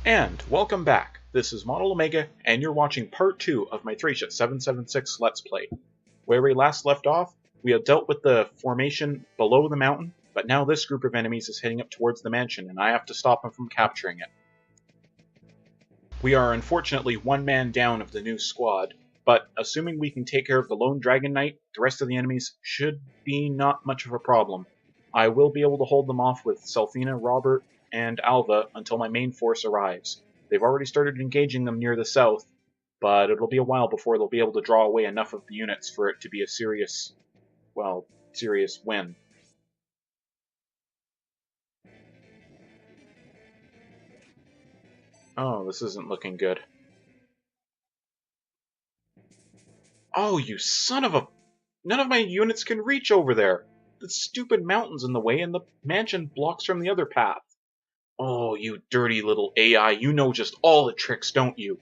And welcome back. This is ModelOmega, and you're watching part 2 of my Thracia 776 Let's Play. Where we last left off, we had dealt with the formation below the mountain, but now this group of enemies is heading up towards the mansion, and I have to stop them from capturing it. We are unfortunately one man down of the new squad, but assuming we can take care of the lone Dragon Knight, the rest of the enemies should be not much of a problem. I will be able to hold them off with Selfina, Robert, and Alva until my main force arrives. They've already started engaging them near the south, but it'll be a while before they'll be able to draw away enough of the units for it to be a serious win. Oh, this isn't looking good. Oh, you son of a... None of my units can reach over there! The stupid mountain's in the way, and the mansion blocks from the other path. Oh, you dirty little AI, you know just all the tricks, don't you?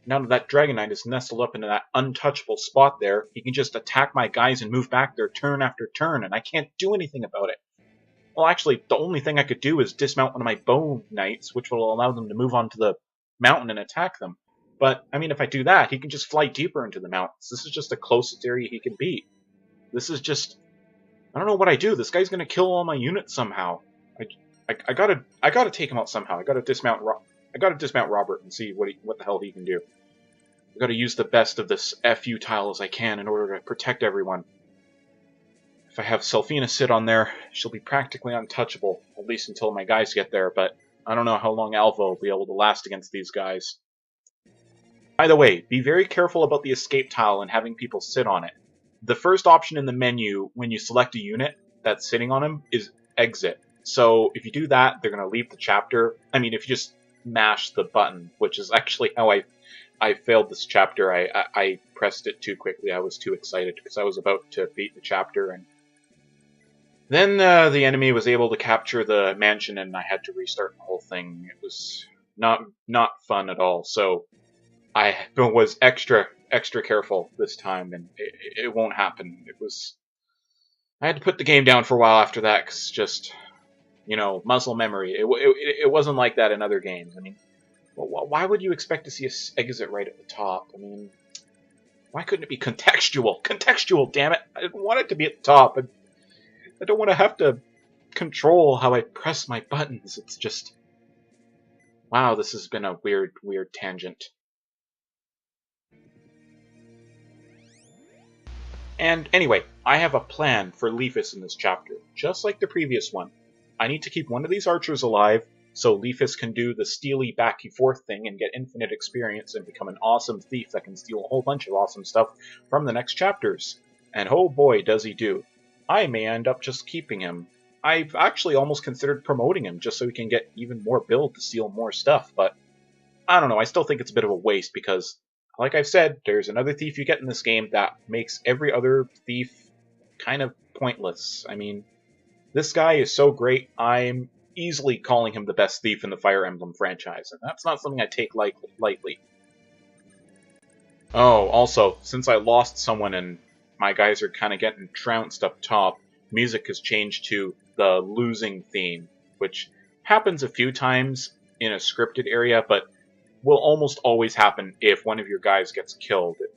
Now that that Dragon Knight is nestled up into that untouchable spot there, he can just attack my guys and move back there turn after turn, and I can't do anything about it. Well, actually, the only thing I could do is dismount one of my Bone Knights, which will allow them to move onto the mountain and attack them. But, I mean, if I do that, he can just fly deeper into the mountains. This is just the closest area he can beat. This is just... I don't know what I do. This guy's gonna kill all my units somehow. I gotta take him out somehow. I gotta dismount Robert and see what the hell he can do. I gotta use the best of this FU tile as I can in order to protect everyone. If I have Selfina sit on there, she'll be practically untouchable, at least until my guys get there, but I don't know how long Alva will be able to last against these guys. By the way, be very careful about the escape tile and having people sit on it. The first option in the menu when you select a unit that's sitting on him is exit. So if you do that, they're going to leave the chapter. I mean, if you just mash the button, which is actually how I failed this chapter. I pressed it too quickly. I was too excited because I was about to beat the chapter. And then the enemy was able to capture the mansion and I had to restart the whole thing. It was not fun at all. So I was extra careful this time, and it won't happen. I had to put the game down for a while after that, because just, muscle memory. It wasn't like that in other games. I mean, why would you expect to see an exit right at the top? I mean, why couldn't it be contextual? Contextual, damn it! I didn't want it to be at the top. I don't want to have to control how I press my buttons. It's just... Wow, this has been a weird tangent. And anyway, I have a plan for Leafus in this chapter, just like the previous one. I need to keep one of these archers alive, so Leafus can do the steely back and forth thing and get infinite experience and become an awesome thief that can steal a whole bunch of awesome stuff from the next chapters. And oh boy, does he do. I may end up just keeping him. I've actually almost considered promoting him just so he can get even more build to steal more stuff, but I don't know, I still think it's a bit of a waste because... Like I've said, there's another thief you get in this game that makes every other thief kind of pointless. I mean, this guy is so great, I'm easily calling him the best thief in the Fire Emblem franchise, and that's not something I take lightly. Oh, also, since I lost someone and my guys are kind of getting trounced up top, music has changed to the losing theme, which happens a few times in a scripted area, but will almost always happen if one of your guys gets killed. It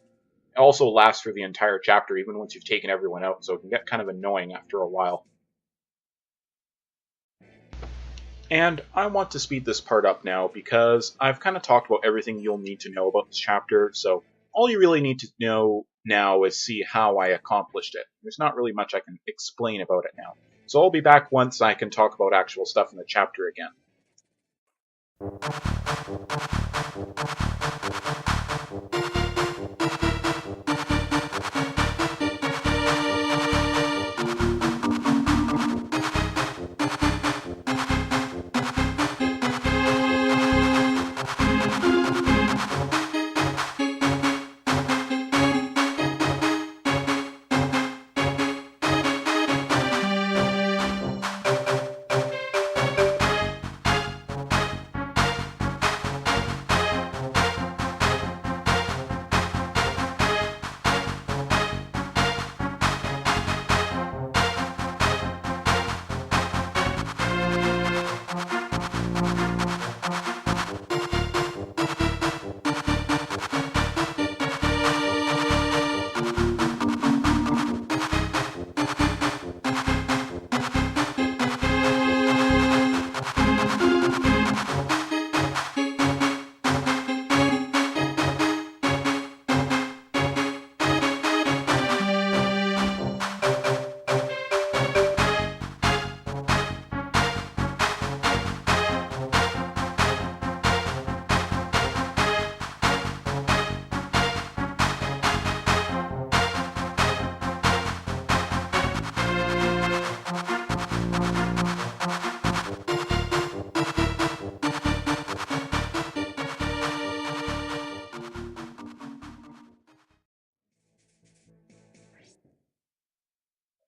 also lasts for the entire chapter, even once you've taken everyone out, so it can get kind of annoying after a while. And I want to speed this part up now, because I've kind of talked about everything you'll need to know about this chapter, so all you really need to know now is see how I accomplished it. There's not really much I can explain about it now. So I'll be back once I can talk about actual stuff in the chapter again.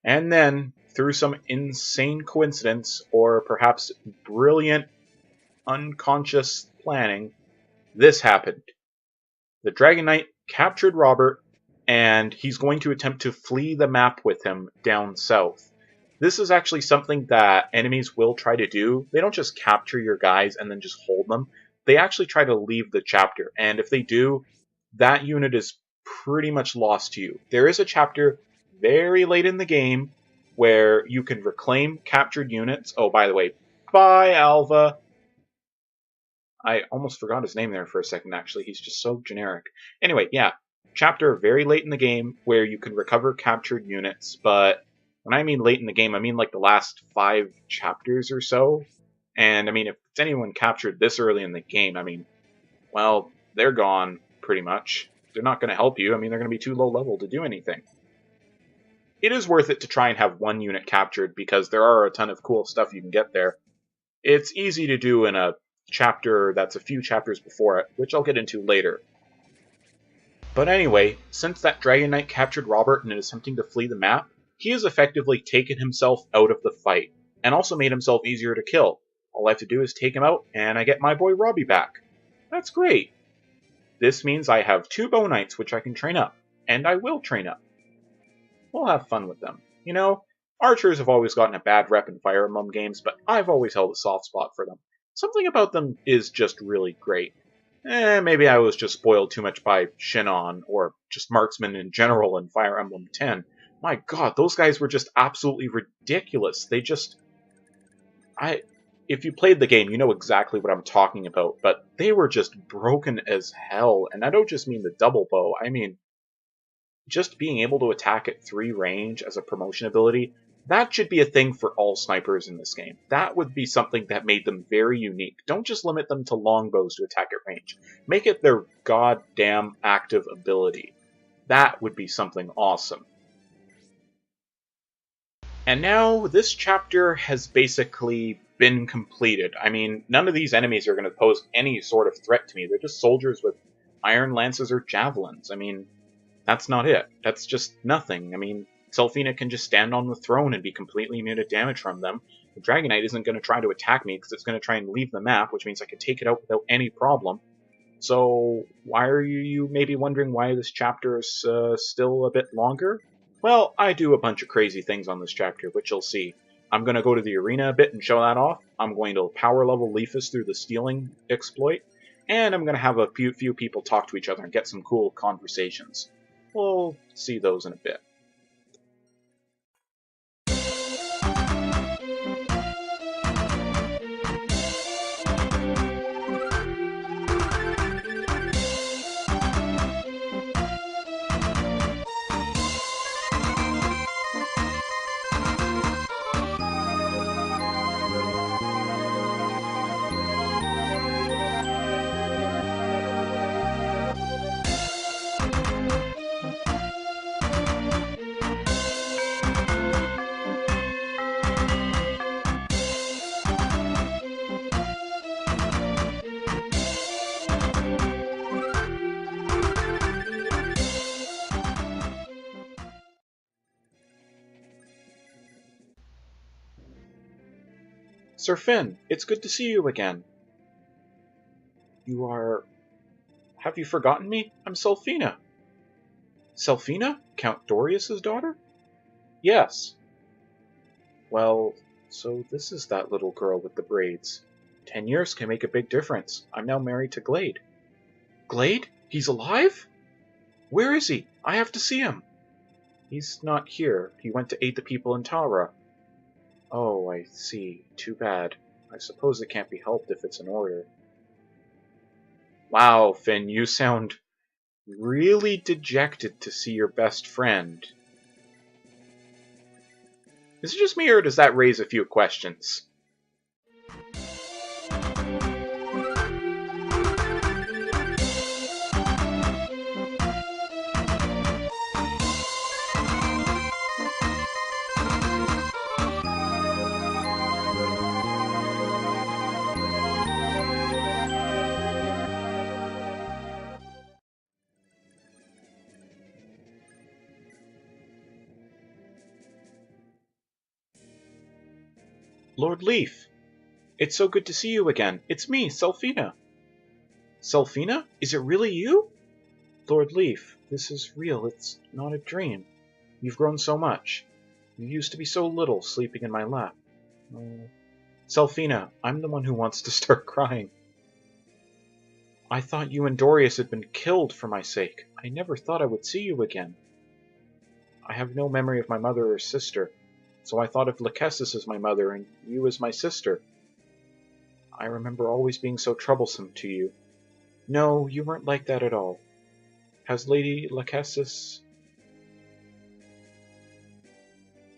And then, through some insane coincidence, or perhaps brilliant unconscious planning, this happened. The Dragon Knight captured Robert, and he's going to attempt to flee the map with him down south. This is actually something that enemies will try to do. They don't just capture your guys and then just hold them. They actually try to leave the chapter, and if they do, that unit is pretty much lost to you. There is a chapter very late in the game where you can reclaim captured units. Oh, by the way, bye, Alva. I almost forgot his name there for a second, actually. He's just so generic. Anyway, yeah, chapter very late in the game where you can recover captured units, but when I mean late in the game, I mean like the last 5 chapters or so. And I mean, if it's anyone captured this early in the game, I mean, well, they're gone, pretty much. They're not going to help you. I mean, they're going to be too low level to do anything. It is worth it to try and have one unit captured because there are a ton of cool stuff you can get there. It's easy to do in a chapter that's a few chapters before it, which I'll get into later. But anyway, since that Dragon Knight captured Robert and is attempting to flee the map, he has effectively taken himself out of the fight, and also made himself easier to kill. All I have to do is take him out, and I get my boy Robbie back. That's great! This means I have 2 Bow Knights which I can train up, and I will train up. We'll have fun with them. You know, archers have always gotten a bad rep in Fire Emblem games, but I've always held a soft spot for them. Something about them is just really great. Maybe I was just spoiled too much by Shinon, or just marksmen in general in Fire Emblem 10. My god, those guys were just absolutely ridiculous. They just... If you played the game, you know exactly what I'm talking about, but they were just broken as hell. And I don't just mean the double bow, I mean just being able to attack at 3 range as a promotion ability. That should be a thing for all snipers in this game. That would be something that made them very unique. Don't just limit them to longbows to attack at range. Make it their goddamn active ability. That would be something awesome. And now, this chapter has basically been completed. I mean, none of these enemies are going to pose any sort of threat to me. They're just soldiers with iron lances or javelins. I mean, that's not it. That's just nothing. I mean, Selphina can just stand on the throne and be completely immune to damage from them. The Dragon Knight isn't going to try to attack me because it's going to try and leave the map, which means I can take it out without any problem. So, why are you maybe wondering why this chapter is still a bit longer? Well, I do a bunch of crazy things on this chapter, which you'll see. I'm going to go to the arena a bit and show that off. I'm going to power level Leafus through the stealing exploit. And I'm going to have a few people talk to each other and get some cool conversations. We'll see those in a bit. Sir Finn, it's good to see you again. You are... Have you forgotten me? I'm Selphina. Selphina? Count Dorias' daughter? Yes. Well, so this is that little girl with the braids. 10 years can make a big difference. I'm now married to Glade. Glade? He's alive? Where is he? I have to see him. He's not here. He went to aid the people in Tara. Oh, I see. Too bad. I suppose it can't be helped if it's an order. Wow, Finn, you sound really dejected to see your best friend. Is it just me, or does that raise a few questions? Lord Leaf! It's so good to see you again. It's me, Selphina. Selphina? Is it really you? Lord Leaf, this is real. It's not a dream. You've grown so much. You used to be so little, sleeping in my lap. Selphina, I'm the one who wants to start crying. I thought you and Dorias had been killed for my sake. I never thought I would see you again. I have no memory of my mother or sister, so I thought of Lachesis as my mother and you as my sister. I remember always being so troublesome to you. No, you weren't like that at all. Has Lady Lachesis...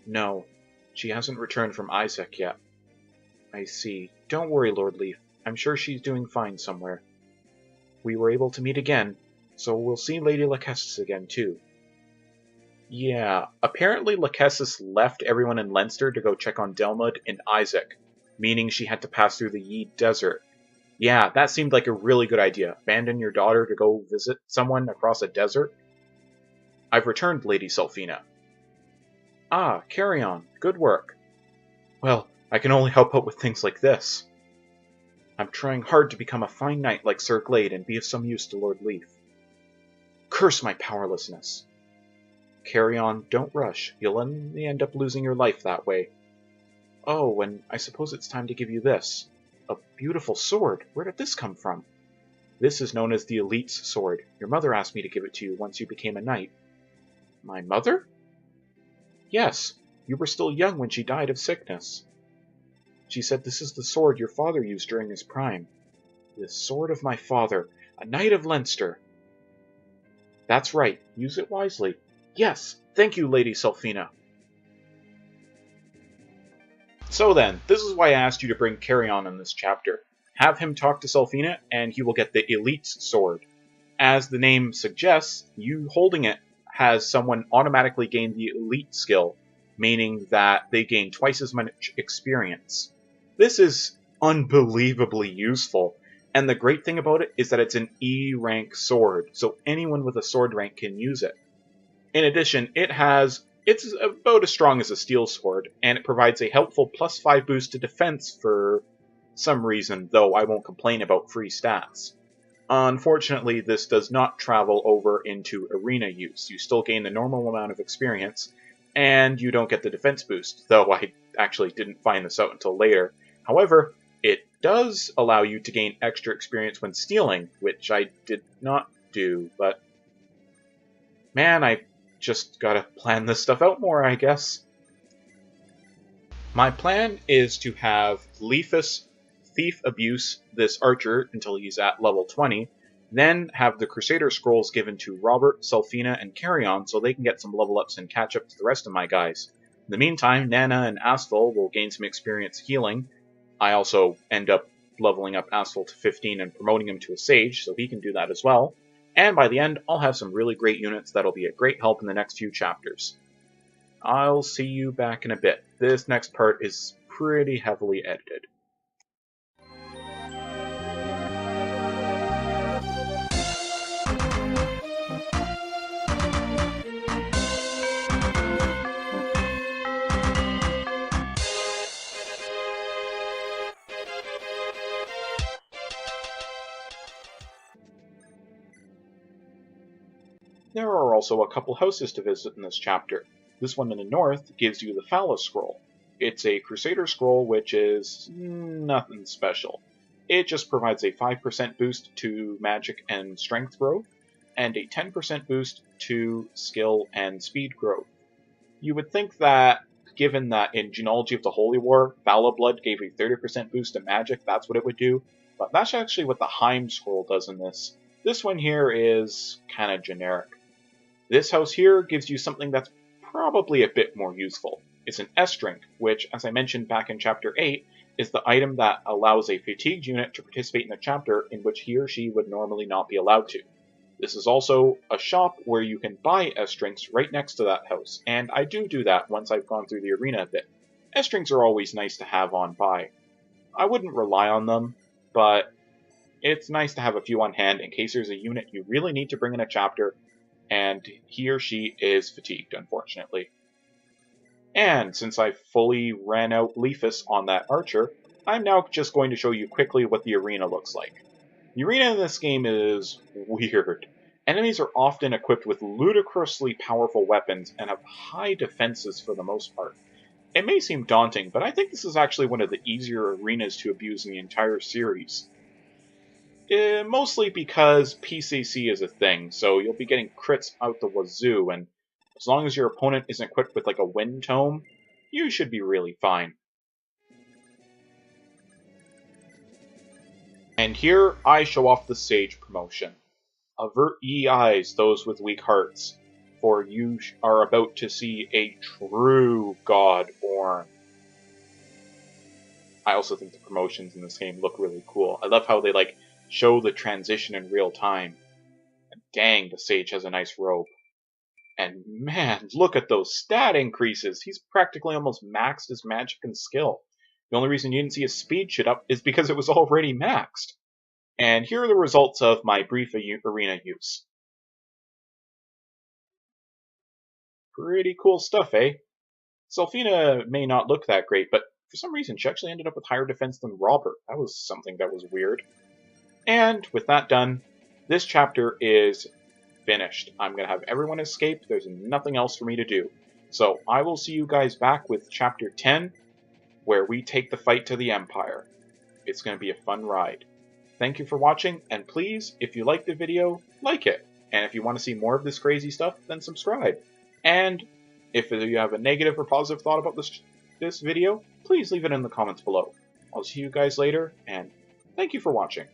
No, she hasn't returned from Isaac yet. I see. Don't worry, Lord Leaf. I'm sure she's doing fine somewhere. We were able to meet again, so we'll see Lady Lachesis again, too. Yeah, apparently Lachesis left everyone in Leinster to go check on Delmud and Isaac, meaning she had to pass through the Yee Desert. Yeah, that seemed like a really good idea. Abandon your daughter to go visit someone across a desert? I've returned, Lady Selphina. Ah, carry on. Good work. Well, I can only help out with things like this. I'm trying hard to become a fine knight like Sir Glade and be of some use to Lord Leaf. Curse my powerlessness. Carry on, don't rush. You'll only end up losing your life that way. Oh, and I suppose it's time to give you this. A beautiful sword. Where did this come from? This is known as the Elite's sword. Your mother asked me to give it to you once you became a knight. My mother? Yes, you were still young when she died of sickness. She said this is the sword your father used during his prime. The sword of my father, a knight of Leinster. That's right, use it wisely. Yes, thank you, Lady Selphina. So then, this is why I asked you to bring Carrion in this chapter. Have him talk to Selphina, and he will get the Elite's sword. As the name suggests, you holding it has someone automatically gain the Elite skill, meaning that they gain twice as much experience. This is unbelievably useful, and the great thing about it is that it's an E rank sword, so anyone with a sword rank can use it. In addition, it's about as strong as a steel sword, and it provides a helpful +5 boost to defense for some reason, though I won't complain about free stats. Unfortunately, this does not travel over into arena use. You still gain the normal amount of experience, and you don't get the defense boost, though I actually didn't find this out until later. However, it does allow you to gain extra experience when stealing, which I did not do, but man, I just gotta plan this stuff out more, I guess. My plan is to have Leafus Thief Abuse this archer until he's at level 20, then have the Crusader Scrolls given to Robert, Selphina, and Carrion so they can get some level ups and catch up to the rest of my guys. In the meantime, Nana and Asphal will gain some experience healing. I also end up leveling up Asphal to 15 and promoting him to a Sage, so he can do that as well. And by the end, I'll have some really great units that'll be a great help in the next few chapters. I'll see you back in a bit. This next part is pretty heavily edited. There are also a couple houses to visit in this chapter. This one in the north gives you the Phallus Scroll. It's a Crusader Scroll which is nothing special. It just provides a 5% boost to magic and strength growth, and a 10% boost to skill and speed growth. You would think that, given that in Genealogy of the Holy War, Valablood gave a 30% boost to magic, that's what it would do, but that's actually what the Heim Scroll does in this. This one here is kind of generic. This house here gives you something that's probably a bit more useful. It's an S-Drink, which, as I mentioned back in Chapter 8, is the item that allows a fatigued unit to participate in a chapter in which he or she would normally not be allowed to. This is also a shop where you can buy S-Drinks right next to that house, and I do that once I've gone through the arena a bit. S-Drinks are always nice to have on buy. I wouldn't rely on them, but it's nice to have a few on hand in case there's a unit you really need to bring in a chapter, and he or she is fatigued, unfortunately. And since I fully ran out Leafus on that archer, I'm now just going to show you quickly what the arena looks like. The arena in this game is weird. Enemies are often equipped with ludicrously powerful weapons and have high defenses for the most part. It may seem daunting, but I think this is actually one of the easier arenas to abuse in the entire series. Mostly because PCC is a thing, so you'll be getting crits out the wazoo, and as long as your opponent isn't equipped with like a wind tome, you should be really fine. And here I show off the Sage promotion. Avert ye eyes, those with weak hearts, for you are about to see a true god born. I also think the promotions in this game look really cool. I love how they show the transition in real time. And dang, the Sage has a nice robe. And man, look at those stat increases. He's practically almost maxed his magic and skill. The only reason you didn't see his speed shit up is because it was already maxed. And here are the results of my brief arena use. Pretty cool stuff, eh? Selfina may not look that great, but for some reason she actually ended up with higher defense than Robert. That was something that was weird. And with that done, this chapter is finished. I'm going to have everyone escape. There's nothing else for me to do. So I will see you guys back with Chapter 10, where we take the fight to the Empire. It's going to be a fun ride. Thank you for watching, and please, if you liked the video, like it. And if you want to see more of this crazy stuff, then subscribe. And if you have a negative or positive thought about this video, please leave it in the comments below. I'll see you guys later, and thank you for watching.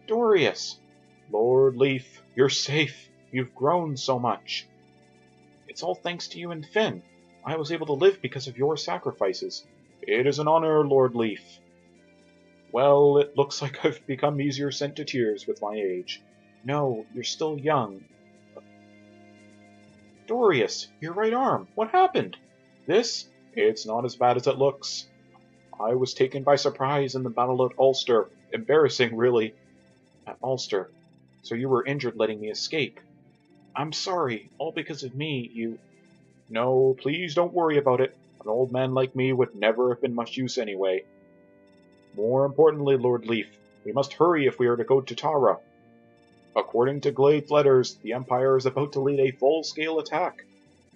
Dorias! Lord Leaf, you're safe. You've grown so much. It's all thanks to you and Finn. I was able to live because of your sacrifices. It is an honor, Lord Leaf. Well, it looks like I've become easier sent to tears with my age. No, you're still young. Dorias, your right arm. What happened? This? It's not as bad as it looks. I was taken by surprise in the battle at Ulster. Embarrassing, really. At Ulster. So you were injured letting me escape. I'm sorry. All because of me, you... No, please don't worry about it. An old man like me would never have been much use anyway. More importantly, Lord Leaf, we must hurry if we are to go to Tara. According to Glade's letters, the Empire is about to lead a full-scale attack.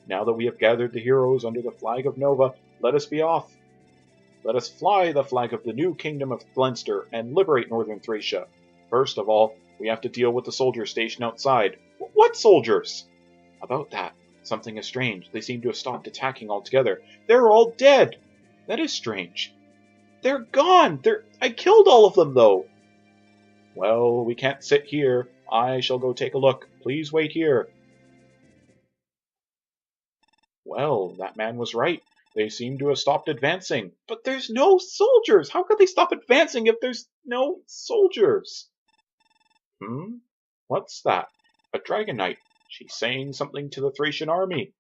Now that we have gathered the heroes under the flag of Nova, let us be off. Let us fly the flag of the new kingdom of Leinster and liberate northern Thracia. First of all, we have to deal with the soldiers stationed outside. What soldiers? About that, something is strange. They seem to have stopped attacking altogether. They're all dead. That is strange. They're gone. I killed all of them, though. Well, we can't sit here. I shall go take a look. Please wait here. Well, that man was right. They seem to have stopped advancing. But there's no soldiers. How could they stop advancing if there's no soldiers? What's that? A Dragon Knight. She's saying something to the Thracian army.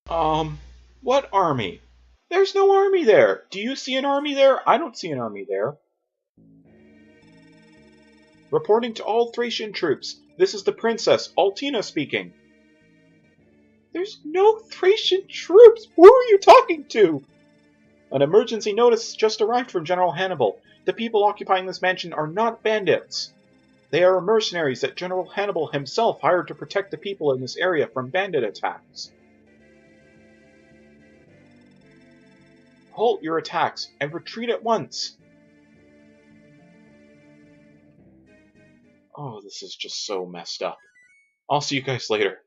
What army? There's no army there. Do you see an army there? I don't see an army there. Reporting to all Thracian troops. This is the Princess, Altena speaking. There's no Thracian troops. Who are you talking to? An emergency notice just arrived from General Hannibal. The people occupying this mansion are not bandits. They are mercenaries that General Hannibal himself hired to protect the people in this area from bandit attacks. Halt your attacks and retreat at once. Oh, this is just so messed up. I'll see you guys later.